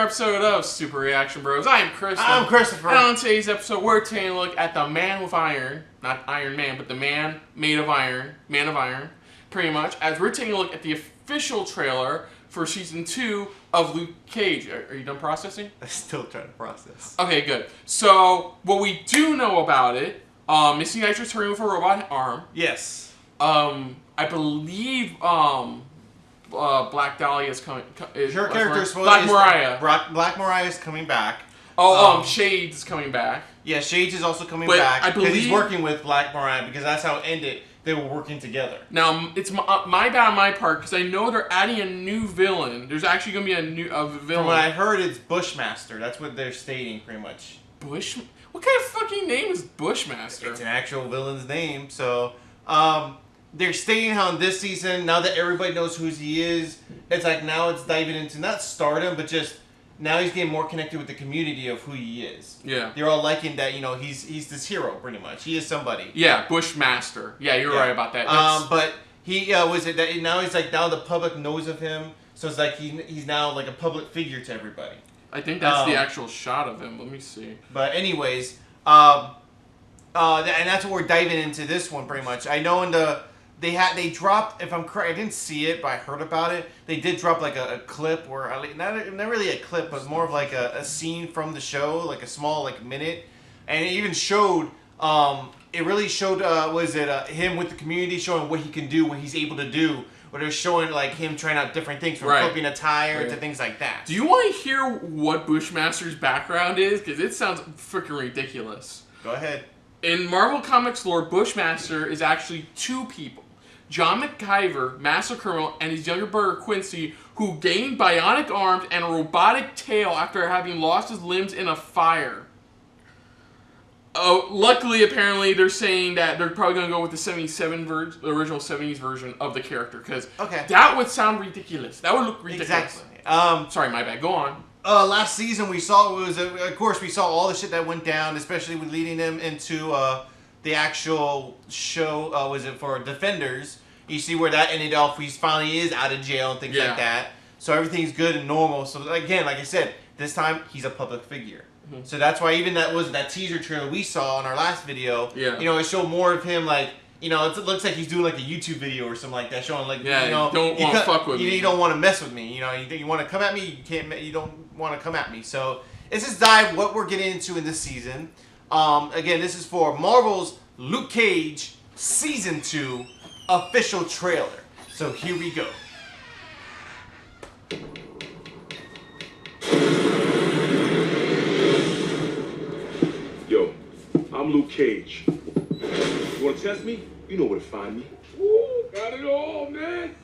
episode of Super Reaction Bros. I am Chris. I'm Christopher. And on today's episode, we're taking a look at the Man with Iron. Not Iron Man, but the Man made of iron. Man of Iron, pretty much. As we're taking a look at the official trailer for Season 2 of Luke Cage. Are you done processing? I'm still trying to process. Okay, good. So, what we do know about it, Missy Knight's returning with a robot arm. Yes. I believe, Black Dahlia is coming. Her character is Black Mariah. Black Mariah is coming back. Shades is coming back. Yeah, Shades is also coming back. I believe he's working with Black Mariah because that's how it ended. They were working together. Now, it's my bad on my part because I know they're adding a new villain. There's actually going to be a villain. From what I heard, it's Bushmaster. That's what they're stating, pretty much. What kind of fucking name is Bushmaster? It's an actual villain's name. So, they're stating how in this season, now that everybody knows who he is, it's like now it's diving into not stardom, but just now he's getting more connected with the community of who he is. Yeah. They're all liking that, you know, he's this hero, pretty much. He is somebody. Yeah, Bushmaster. Yeah, you're right about that. But he, was it that now he's like, now the public knows of him, so it's like he's now like a public figure to everybody. I think that's the actual shot of him. Let me see. But anyways, and that's what we're diving into this one, pretty much. I know in the... They dropped, if I'm correct, I didn't see it, but I heard about it. They did drop like a clip where, not really a clip, but more of like a scene from the show, like a small like minute. And it even showed, it really showed, him with the community, showing what he can do, what he's able to do. Where they're showing like him trying out different things, from flipping a tire to things like that. Do you want to hear what Bushmaster's background is? Because it sounds freaking ridiculous. Go ahead. In Marvel Comics lore, Bushmaster is actually two people. John McIver, master criminal, and his younger brother Quincy, who gained bionic arms and a robotic tail after having lost his limbs in a fire. Luckily, apparently, they're saying that they're probably going to go with the original 70s version of the character, because that would sound ridiculous. That would look ridiculous. Exactly. Sorry, my bad. Go on. Last season we saw of course we saw all the shit that went down, especially with leading them into the actual show. Was it for Defenders? You see where that ended off. He finally is out of jail and things like that. So everything's good and normal. So again, like I said, this time he's a public figure. Mm-hmm. So that's why even that teaser trailer we saw in our last video. Yeah. You know, it showed more of him like. You know, it looks like he's doing like a YouTube video or something like that, showing like, you know, don't want to fuck with me. You don't want to mess with me. You know, you want to come at me, you can't. You don't want to come at me. So let's just dive what we're getting into in this season. Again, this is for Marvel's Luke Cage Season 2 official trailer. So here we go. Yo, I'm Luke Cage. You want to test me? You know where to find me. Woo, got it all, man.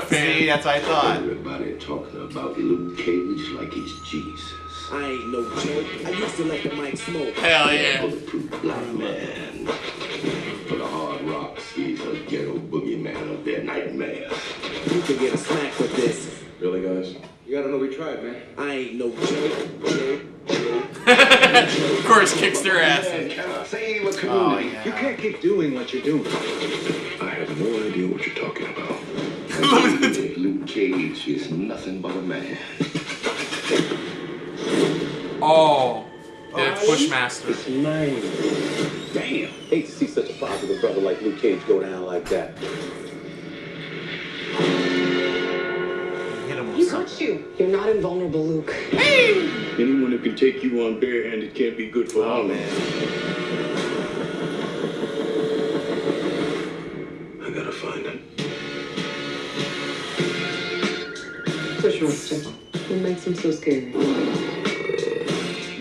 See, that's what I thought. Everybody talking about Luke Cage like he's Jesus. I ain't no joke. I used to let the mic smoke. Hell yeah. Bulletproof black man. For the hard rocks, he's a ghetto boogeyman of their nightmares. You could get a smack with this. Really, guys? You gotta know we tried, man. I ain't no joke. Of course, kicks their ass. Save a community. You can't keep doing what you're doing. I have no idea what you're talking about. Luke Cage is nothing but a man. That's Bushmaster. It's mine. Damn. Hate to see such a positive brother like Luke Cage go down like that. He hurt you. You're not invulnerable, Luke. Anyone who can take you on barehanded can't be good for all, man. I gotta find him. Push Roster. What makes him so scary?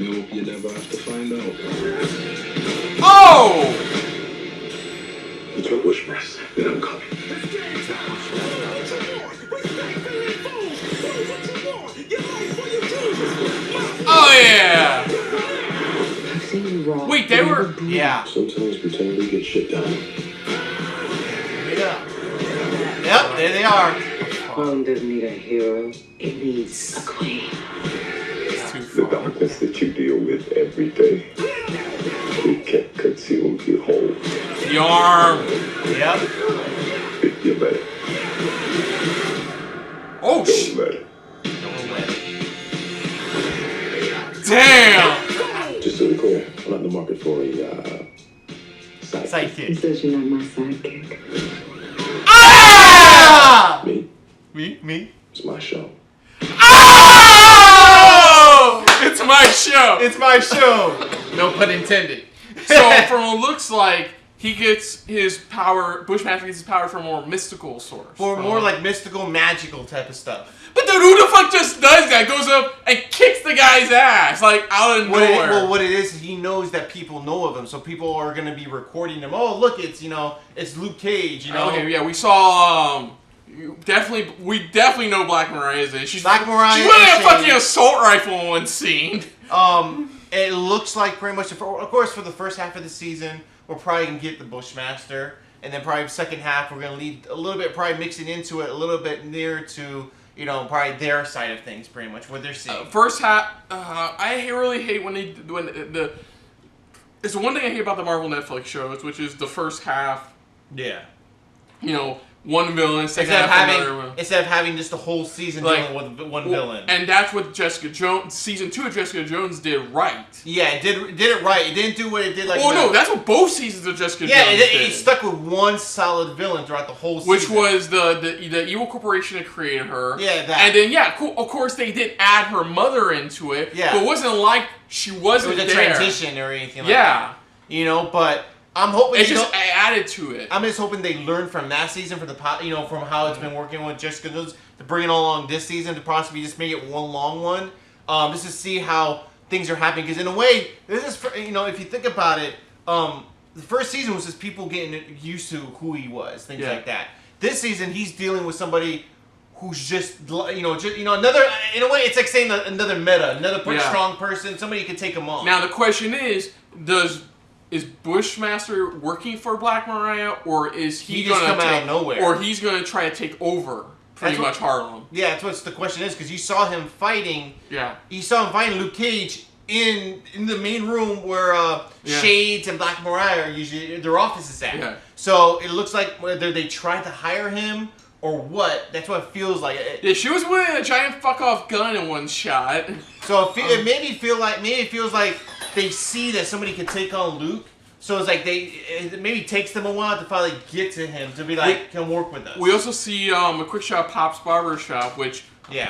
No, you never have to find out. Oh! It's a Bushmaster. Then I'm coming. Oh yeah! I've seen you raw. Wait, they were... Yeah. Sometimes pretend we get shit done. Yeah. Yep, there they are. Harlem doesn't need a hero. It needs a queen. The darkness that you deal with every day, it can't consume you whole. The arm. Yep. If you let it. Oh, Don't let it. Don't let it. for a sidekick. He Sidekick. says you're not my sidekick. Ah! Me? It's my show. Oh! It's my show. It's my show. No pun intended. So from what it looks like, he gets his power. Bushmaster gets his power from a more mystical source. For more like mystical, magical type of stuff. But dude, who the fuck just does that? Goes up and kicks the guy's ass like out of nowhere. What it is, he knows that people know of him, so people are gonna be recording him. Oh, look, it's it's Luke Cage. Okay, yeah, we saw. We definitely know Black Mariah is in. Black Mariah She's wearing a is fucking in. assault rifle in one scene. It looks like pretty much, of course, for the first half of the season, we're probably gonna get the Bushmaster, and then probably the second half we're gonna lead a little bit, probably mixing into it a little bit near to probably their side of things, pretty much what they're seeing. First half, I really hate when the. It's one thing I hate about the Marvel Netflix shows, which is the first half. Yeah. One villain, second half another one. Instead of having just the whole season dealing with one villain. And that's what Jessica Jones, season 2 of Jessica Jones did right. Yeah, it did it right. It didn't do what it did like. Oh no, that's what both seasons of Jessica yeah, Jones did. it stuck with one solid villain throughout the whole season. Which was the evil corporation that created her. Yeah, that. And then of course they did add her mother into it. Yeah. But it wasn't like she wasn't there. It was a transition or anything like that. But I'm hoping it just added to it. I'm just hoping they learn from that season, from how it's been working with Jessica Jones, to bring it along this season, to possibly just make it one long one, just to see how things are happening. Because in a way, this is if you think about it, the first season was just people getting used to who he was, things like that. This season, he's dealing with somebody who's just another. In a way, it's like saying another meta, another strong person, somebody who can take him on. Now the question is Is Bushmaster working for Black Mariah, or is he just gonna come out of nowhere, or he's gonna try to take over pretty much Harlem? Yeah, that's what the question is, because you saw him fighting. Yeah, you saw him fighting Luke Cage in the main room where Shades and Black Mariah are usually their offices at. Yeah. So it looks like whether they tried to hire him or what. That's what it feels like. Yeah, she was winning a giant fuck off gun in one shot. So it made me feel like it feels like they see that somebody can take on Luke. So it's like it maybe takes them a while to finally get to him to be like, come work with us. We also see a quick shot of Pop's Barber Shop, which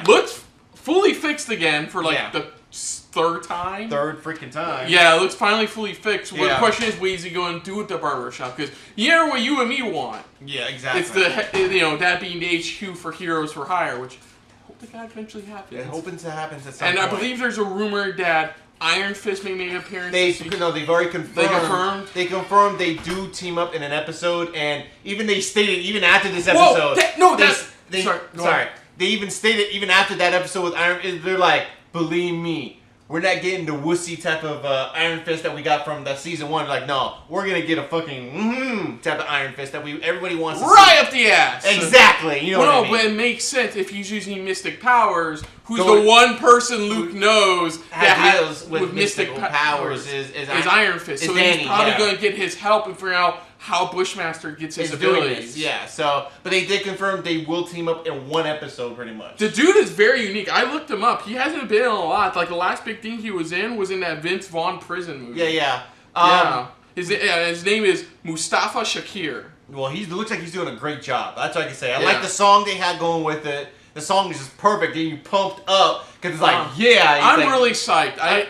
looks fully fixed again for the third time. Third freaking time. Yeah, it looks finally fully fixed. Well, the question is, what is he going to do with the barber shop? Because you know what you and me want. Yeah, exactly. It's that being the HQ for Heroes for Hire, which I hope that eventually happens. Yeah, hoping to happen at some point. point. I believe there's a rumor that Iron Fist may make an appearance. They've already confirmed. They confirmed they do team up in an episode, and even they stated even after this episode. They even stated even after that episode with Iron. They're like, believe me, we're not getting the wussy type of Iron Fist that we got from the season 1. Like, no, we're gonna get a fucking type of Iron Fist that everybody wants to see. Right up the ass. Exactly. You know what I mean? But it makes sense if he's using mystic powers. Who's the one person Luke knows that deals with mystical powers is Iron Fist. So Danny, he's probably going to get his help and figure out how Bushmaster gets his abilities. Yeah, but they did confirm they will team up in one episode pretty much. The dude is very unique. I looked him up. He hasn't been in a lot. Like the last big thing he was in that Vince Vaughn prison movie. Yeah. His name is Mustafa Shakir. Well, he looks like he's doing a great job. That's what I can say. I like the song they had going with it. The song is just perfect, and you pumped up because it's like, I'm really psyched. I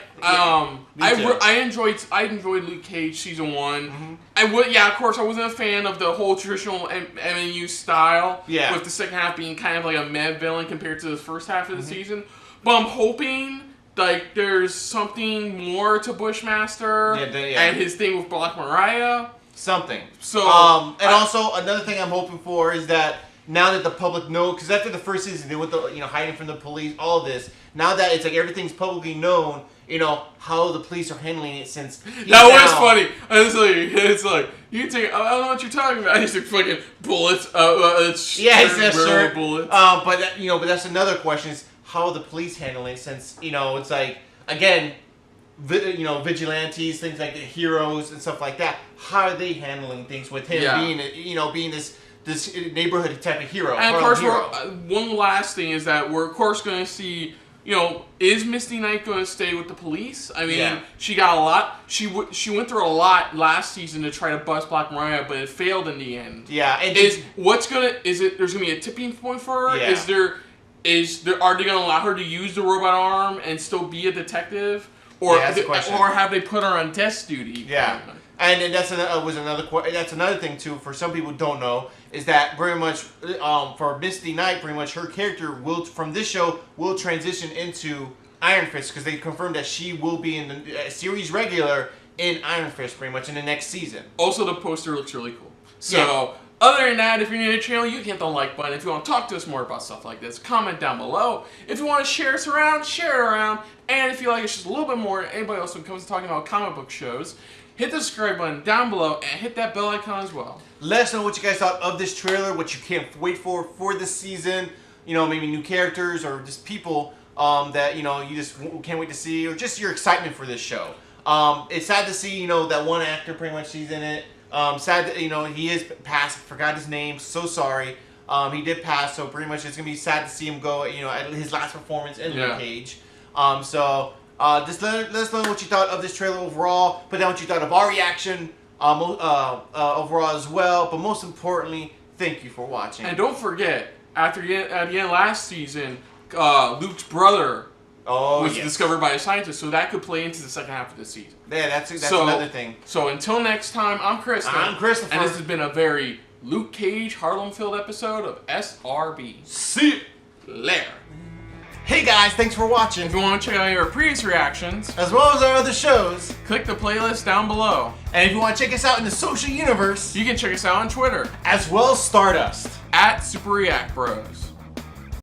enjoyed Luke Cage season 1. Mm-hmm. Of course, I wasn't a fan of the whole traditional MNU style. Yeah. With the second half being kind of like a mad villain compared to the first half of the season. But I'm hoping there's something more to Bushmaster and his thing with Black Mariah. Something. So also another thing I'm hoping for is that now that the public knows, because after the first season they went hiding from the police, all this. Now that it's like everything's publicly known, how the police are handling it since. That was funny. It's like you take. I don't know what you're talking about. He's like fucking bullets. Shirt. Bullets. But that's another question: is how are the police handling it since it's like again. Vigilantes, things like the heroes and stuff like that. How are they handling things with him being this neighborhood type of hero? And of course, one last thing is that we're of course going to see is Misty Knight going to stay with the police? I mean, Yeah. she got a lot. She went through a lot last season to try to bust Black Mariah, but it failed in the end. Yeah. And There's gonna be a tipping point for her? Yeah. Are they gonna allow her to use the robot arm and still be a detective? Or Yeah, that's the question. or have they put her on desk duty? Yeah, and then that's another thing too. For some people who don't know, is that very much for Misty Knight, pretty much her character from this show will transition into Iron Fist, because they confirmed that she will be in the series regular in Iron Fist pretty much in the next season. Also, the poster looks really cool. So. Other than that, if you're new to the channel, you can hit the like button. If you want to talk to us more about stuff like this, comment down below. If you want to share us around, share it around. And if you like us just a little bit more than anybody else when it comes to talking about comic book shows, hit the subscribe button down below and hit that bell icon as well. Let us know what you guys thought of this trailer, what you can't wait for this season. Maybe new characters or just people that you just can't wait to see, or just your excitement for this show. It's sad to see that one actor pretty much he's in it. Sad that, he is passed. Forgot his name. So sorry. He did pass, so pretty much it's gonna be sad to see him go. At his last performance in Luke Cage. Just let us know what you thought of this trailer overall. Put down what you thought of our reaction overall as well. But most importantly, thank you for watching. And don't forget, at the end last season, Luke's brother was discovered by a scientist, so that could play into the second half of the season. Yeah, that's another thing. So until next time, I'm Kristen. I'm Christopher. And this has been a very Luke Cage, Harlem-filled episode of SRB. See you later. Hey guys, thanks for watching. If you want to check out our previous reactions, as well as our other shows, click the playlist down below. And if you want to check us out in the social universe, you can check us out on Twitter, as well as Stardust, @SuperReactBros.